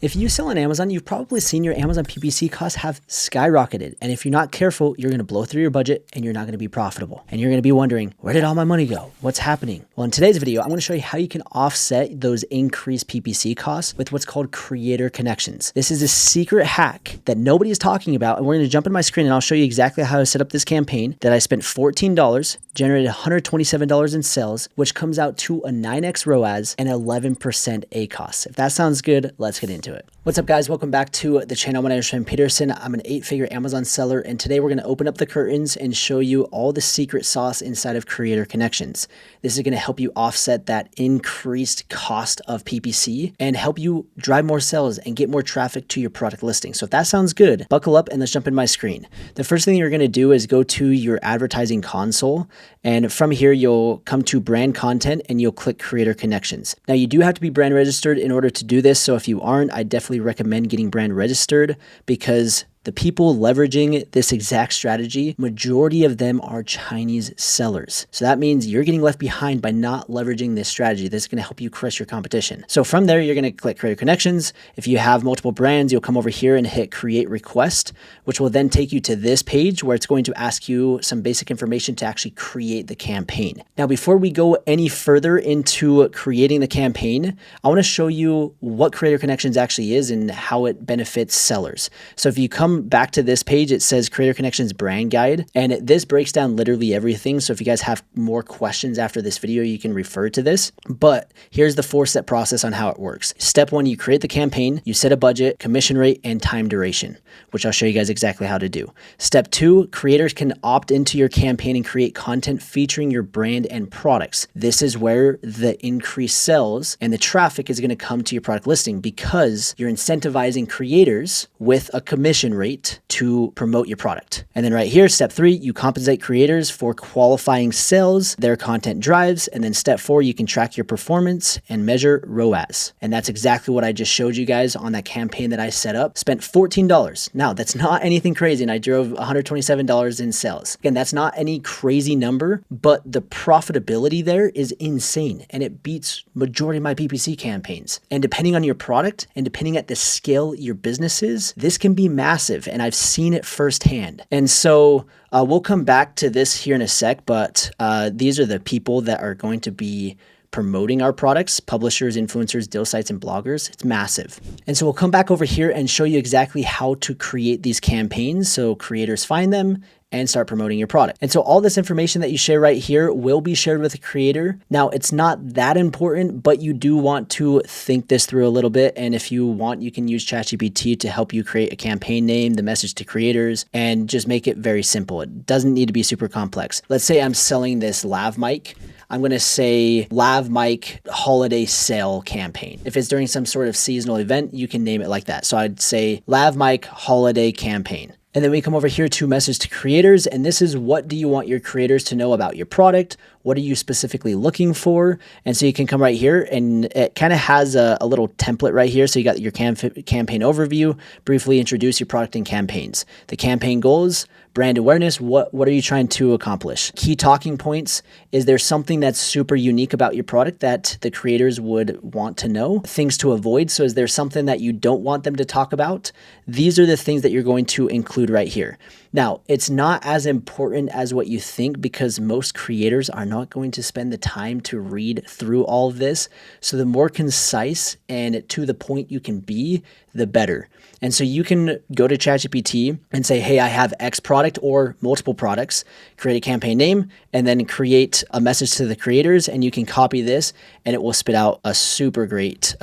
If you sell on Amazon, you've probably seen your Amazon PPC costs have skyrocketed. And if you're not careful, you're going to blow through your budget and you're not going to be profitable. And you're going to be wondering, where did all my money go? What's happening? Well, in today's video, I'm going to show you how you can offset those increased PPC costs with what's called creator connections. This is a secret hack that nobody is talking about. And we're going to jump in my screen and I'll show you exactly how to set up this campaign that I spent $14, generated $127 in sales, which comes out to a 9x ROAS and 11% ACoS. If that sounds good, let's get into it. What's up, guys? Welcome back to the channel. My name is Sean Peterson. I'm an 8-figure Amazon seller, and today we're going to open up the curtains and show you all the secret sauce inside of creator connections. This is going to help you offset that increased cost of PPC and help you drive more sales and get more traffic to your product listing. So if that sounds good, buckle up and let's jump in my screen. The first thing you're going to do is go to your advertising console, and from here you'll come to brand content and you'll click creator connections. Now you do have to be brand registered in order to do this, so if you aren't, I definitely recommend getting brand registered because the people leveraging this exact strategy, majority of them are Chinese sellers. So that means you're getting left behind by not leveraging this strategy. This is going to help you crush your competition. So from there, you're going to click Creator Connections. If you have multiple brands, you'll come over here and hit Create Request, which will then take you to this page where it's going to ask you some basic information to actually create the campaign. Now, before we go any further into creating the campaign, I want to show you what Creator Connections actually is and how it benefits sellers. So if you come back to this page, it says Creator Connections Brand Guide, and this breaks down literally everything. So if you guys have more questions after this video, you can refer to this. But here's the 4-step process on how it works. Step 1, you create the campaign, you set a budget, commission rate, and time duration, which I'll show you guys exactly how to do. Step 2, creators can opt into your campaign and create content featuring your brand and products. This is where the increased sales and the traffic is going to come to your product listing because you're incentivizing creators with a commission rate to promote your product. And then right here, step 3, you compensate creators for qualifying sales their content drives. And then step 4, you can track your performance and measure ROAS. And that's exactly what I just showed you guys on that campaign that I set up. Spent $14. Now, that's not anything crazy. And I drove $127 in sales. Again, that's not any crazy number, but the profitability there is insane. And it beats majority of my PPC campaigns. And depending on your product and depending at the scale your business is, this can be massive. And I've seen it firsthand. And so we'll come back to this here in a sec, but these are the people that are going to be promoting our products: publishers, influencers, deal sites, and bloggers. It's massive. And so we'll come back over here and show you exactly how to create these campaigns so creators find them and start promoting your product. And so all this information that you share right here will be shared with a creator. Now, it's not that important, but you do want to think this through a little bit. And if you want, you can use ChatGPT to help you create a campaign name, the message to creators, and just make it very simple. It doesn't need to be super complex. Let's say I'm selling this lav mic. I'm going to say lav mic holiday sale campaign. If it's during some sort of seasonal event, you can name it like that. So I'd say lav mic holiday campaign. And then we come over here to message to creators. And this is, what do you want your creators to know about your product? What are you specifically looking for? And so you can come right here and it kind of has a little template right here. So you got your campaign overview, briefly introduce your product and campaigns, the campaign goals, brand awareness. What are you trying to accomplish? Key talking points. Is there something that's super unique about your product that the creators would want to know? Things to avoid. So is there something that you don't want them to talk about? These are the things that you're going to include right here. Now, it's not as important as what you think because most creators are not going to spend the time to read through all of this. So the more concise and to the point you can be, the better. And so you can go to ChatGPT and say, hey, I have X product or multiple products, create a campaign name, and then create a message to the creators. And you can copy this and it will spit out a super great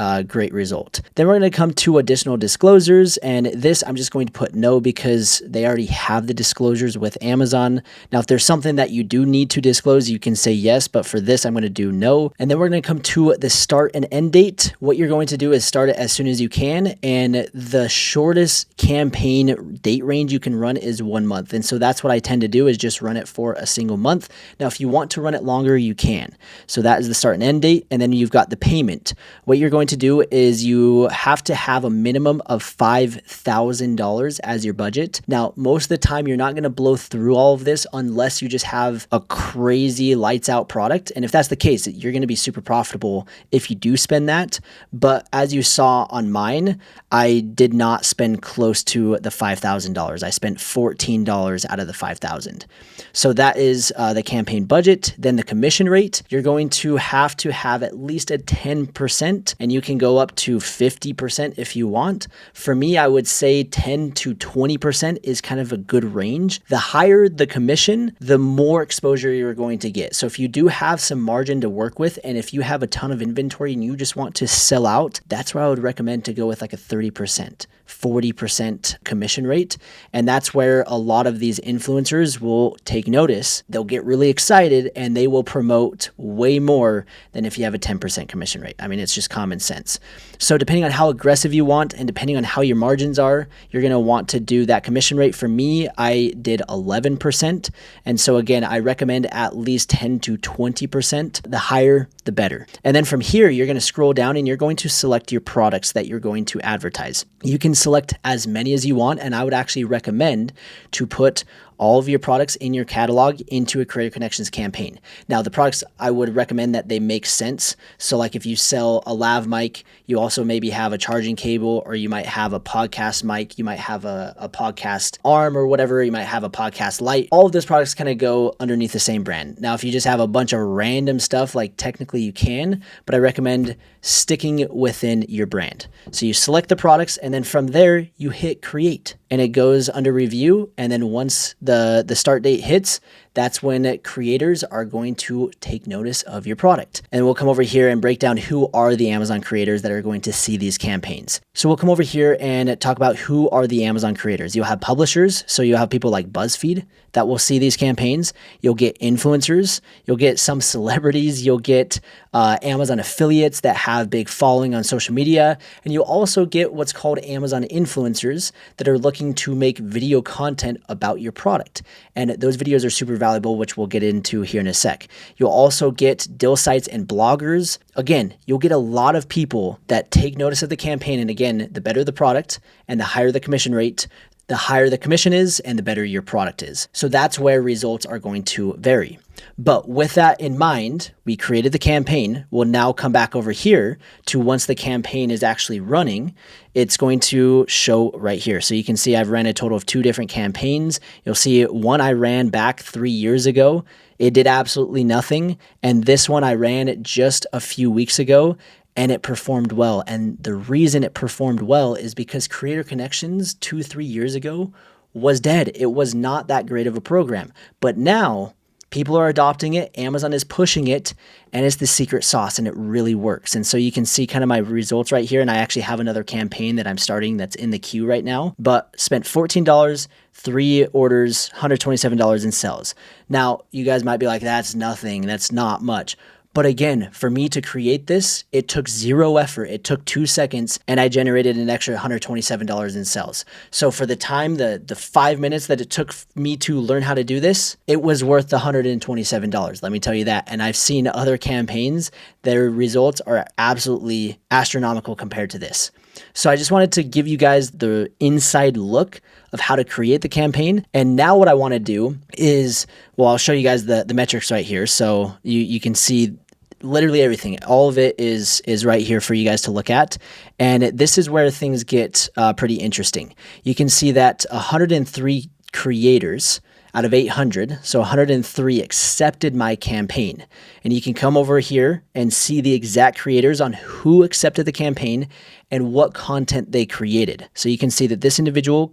result. Then we're going to come to additional disclosures. And this, I'm just going to put no because they already have the disclosures with Amazon. Now, if there's something that you do need to disclose, you can say yes, but for this, I'm going to do no. And then we're going to come to the start and end date. What you're going to do is start it as soon as you can. And the shortest campaign date range you can run is 1 month. And so that's what I tend to do, is just run it for a single month. Now, if you want to run it longer, you can. So that is the start and end date. And then you've got the payment. What you're going to do is you have to have a minimum of $5,000 as your budget. Now, most of the time, you're not going to blow through all of this unless you just have a crazy lights out product. And if that's the case, you're going to be super profitable if you do spend that. But as you saw on mine, I did not spend close to the $5,000. I spent $14 out of the $5,000. So that is the campaign budget. Then the commission rate, you're going to have at least a 10%, and you can go up to 50% if you want. For me, I would say 10 to 20% is kind of a good range. The higher the commission, the more exposure you're going to get. So if you do have some margin to work with, and if you have a ton of inventory and you just want to sell out, that's where I would recommend to go with like a 30%, 40% commission rate. And that's where a lot of these influencers will take notice. They'll get really excited and they will promote way more than if you have a 10% commission rate. I mean, it's just common sense. So depending on how aggressive you want and depending on how your margins are, you're going to want to do that commission rate. For me, I did 11%. And so again, I recommend at least 10 to 20%. The higher, the better. And then from here, you're going to scroll down and you're going to select your products that you're going to advertise. You can select as many as you want, and I would actually recommend to put all of your products in your catalog into a Creator Connections campaign. Now, the products, I would recommend that they make sense. So like if you sell a lav mic, you also maybe have a charging cable, or you might have a podcast mic, you might have a podcast arm or whatever, you might have a podcast light. All of those products kind of go underneath the same brand. Now, if you just have a bunch of random stuff, like technically you can, but I recommend sticking within your brand. So you select the products, and then from there you hit create, and it goes under review. And then once the start date hits, that's when creators are going to take notice of your product. And we'll come over here and break down who are the Amazon creators that are going to see these campaigns. So we'll come over here and talk about who are the Amazon creators. You'll have publishers. So you'll have people like BuzzFeed that will see these campaigns. You'll get influencers. You'll get some celebrities. You'll get Amazon affiliates that have big following on social media. And you'll also get what's called Amazon influencers that are looking to make video content about your product. And those videos are super valuable, which we'll get into here in a sec. You'll also get deal sites and bloggers. Again, you'll get a lot of people that take notice of the campaign. And again, the better the product and the higher the commission rate, the higher the commission is and the better your product is. So that's where results are going to vary. But with that in mind, we created the campaign. We'll now come back over here to once the campaign is actually running, it's going to show right here. So you can see I've ran a total of 2 different campaigns. You'll see one I ran back 3 years ago. It did absolutely nothing. And this one I ran just a few weeks ago, and it performed well. And the reason it performed well is because Creator Connections 2-3 years ago was dead. It was not that great of a program. But now people are adopting it. Amazon is pushing it, and it's the secret sauce, and it really works. And so you can see kind of my results right here. And I actually have another campaign that I'm starting that's in the queue right now, but spent $14, 3 orders, $127 in sales. Now, you guys might be like, that's nothing. That's not much. But again, for me to create this, it took 0 effort. It took 2 seconds, and I generated an extra $127 in sales. So for the time, the 5 minutes that it took me to learn how to do this, it was worth the $127. Let me tell you that. And I've seen other campaigns, their results are absolutely astronomical compared to this. So I just wanted to give you guys the inside look of how to create the campaign. And now what I want to do is, well, I'll show you guys the metrics right here. So you can see literally everything. All of it is right here for you guys to look at. And this is where things get pretty interesting. You can see that 103 creators out of 800, so 103 accepted my campaign. And you can come over here and see the exact creators on who accepted the campaign and what content they created. So you can see that this individual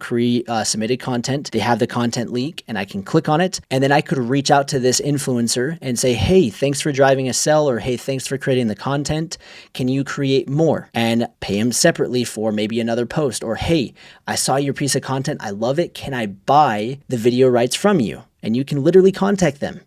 submitted content. They have the content link, and I can click on it. And then I could reach out to this influencer and say, hey, thanks for driving a sell, or hey, thanks for creating the content. Can you create more? And pay him separately for maybe another post. Or hey, I saw your piece of content. I love it. Can I buy the video rights from you? And you can literally contact them.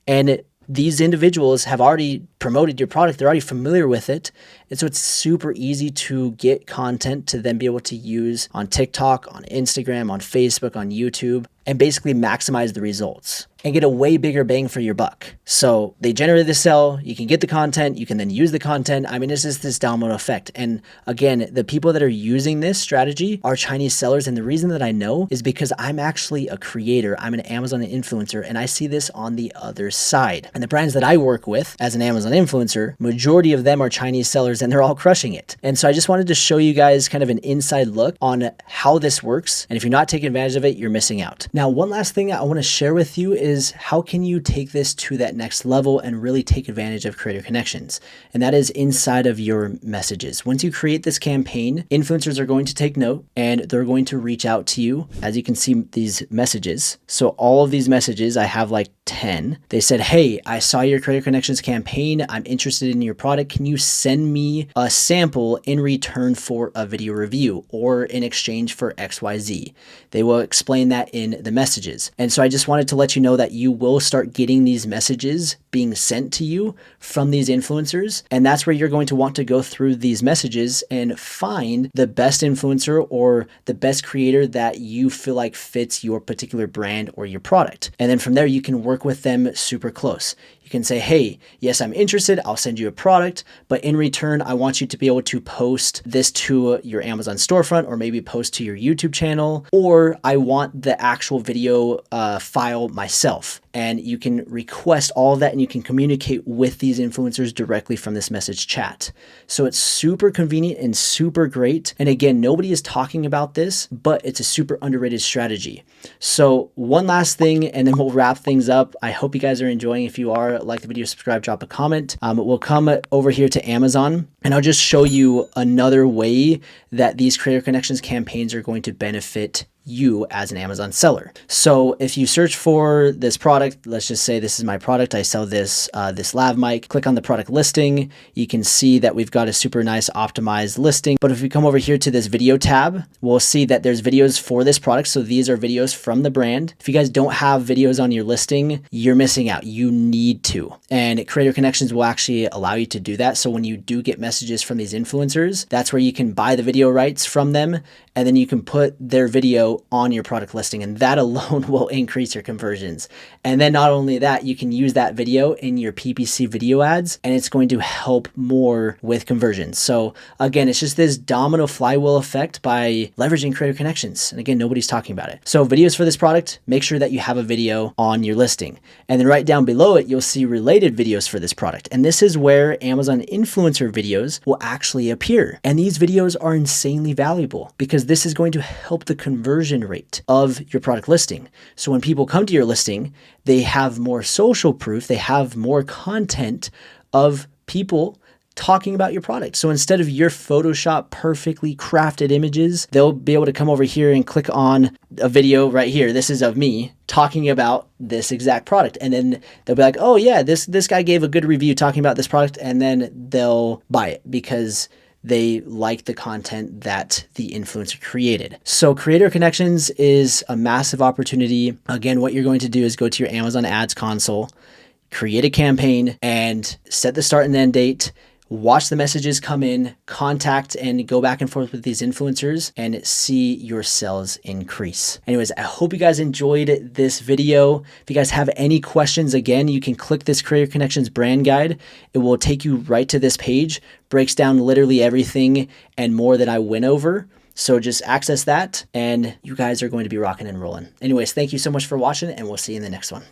And these individuals have already promoted your product. They're already familiar with it. And so it's super easy to get content to then be able to use on TikTok, on Instagram, on Facebook, on YouTube, and basically maximize the results. and get a way bigger bang for your buck. So they generated the sale, you can get the content, you can then use the content. I mean, it's just this domino effect. And again, the people that are using this strategy are Chinese sellers. And the reason that I know is because I'm actually a creator. I'm an Amazon influencer, and I see this on the other side. And the brands that I work with as an Amazon influencer, majority of them are Chinese sellers, and they're all crushing it. And so I just wanted to show you guys kind of an inside look on how this works. And if you're not taking advantage of it, you're missing out. Now, one last thing I want to share with you is how can you take this to that next level and really take advantage of creator connections? And that is inside of your messages. Once you create this campaign, influencers are going to take note and they're going to reach out to you. As you can see, these messages. So all of these messages, I have like 10. They said, hey, I saw your creator connections campaign. I'm interested in your product. Can you send me a sample in return for a video review or in exchange for XYZ? They will explain that in the messages. And so I just wanted to let you know that you will start getting these messages being sent to you from these influencers. And that's where you're going to want to go through these messages and find the best influencer or the best creator that you feel like fits your particular brand or your product. And then from there, you can work with them super close. You can say, hey, yes, I'm interested. I'll send you a product, but in return, I want you to be able to post this to your Amazon storefront or maybe post to your YouTube channel, or I want the actual video file myself. And you can request all of that and you can communicate with these influencers directly from this message chat. So it's super convenient and super great. And again, nobody is talking about this, but it's a super underrated strategy. So one last thing, and then we'll wrap things up. I hope you guys are enjoying. If you are, like the video, subscribe, drop a comment. We'll come over here to Amazon and I'll just show you another way that these creator connections campaigns are going to benefit you as an Amazon seller. So if you search for this product, let's just say this is my product. I sell this lav mic. Click on the product listing. You can see that we've got a super nice optimized listing. But if we come over here to this video tab, we'll see that there's videos for this product. So these are videos from the brand. If you guys don't have videos on your listing, you're missing out. You need to. And Creator Connections will actually allow you to do that. So when you do get messages from these influencers, that's where you can buy the video rights from them. And then you can put their video on your product listing, and that alone will increase your conversions. And then not only that, you can use that video in your PPC video ads, and it's going to help more with conversions. So again, it's just this domino flywheel effect by leveraging creator connections. And again, nobody's talking about it. So videos for this product, make sure that you have a video on your listing. And then right down below it, you'll see related videos for this product. And this is where Amazon influencer videos will actually appear. And these videos are insanely valuable because this is going to help the conversion rate of your product listing. So when people come to your listing, they have more social proof, they have more content of people talking about your product. So instead of your Photoshop perfectly crafted images, they'll be able to come over here and click on a video right here. This is of me talking about this exact product. And then they'll be like, oh yeah, this guy gave a good review talking about this product. And then they'll buy it because they like the content that the influencer created. So Creator Connections is a massive opportunity. Again, what you're going to do is go to your Amazon Ads console, create a campaign, and set the start and end date. Watch the messages come in, contact and go back and forth with these influencers and see your sales increase. Anyways, I hope you guys enjoyed this video. If you guys have any questions, again, you can click this Creator Connections brand guide. It will take you right to this page, breaks down literally everything and more that I went over. So just access that and you guys are going to be rocking and rolling. Anyways, thank you so much for watching and we'll see you in the next one.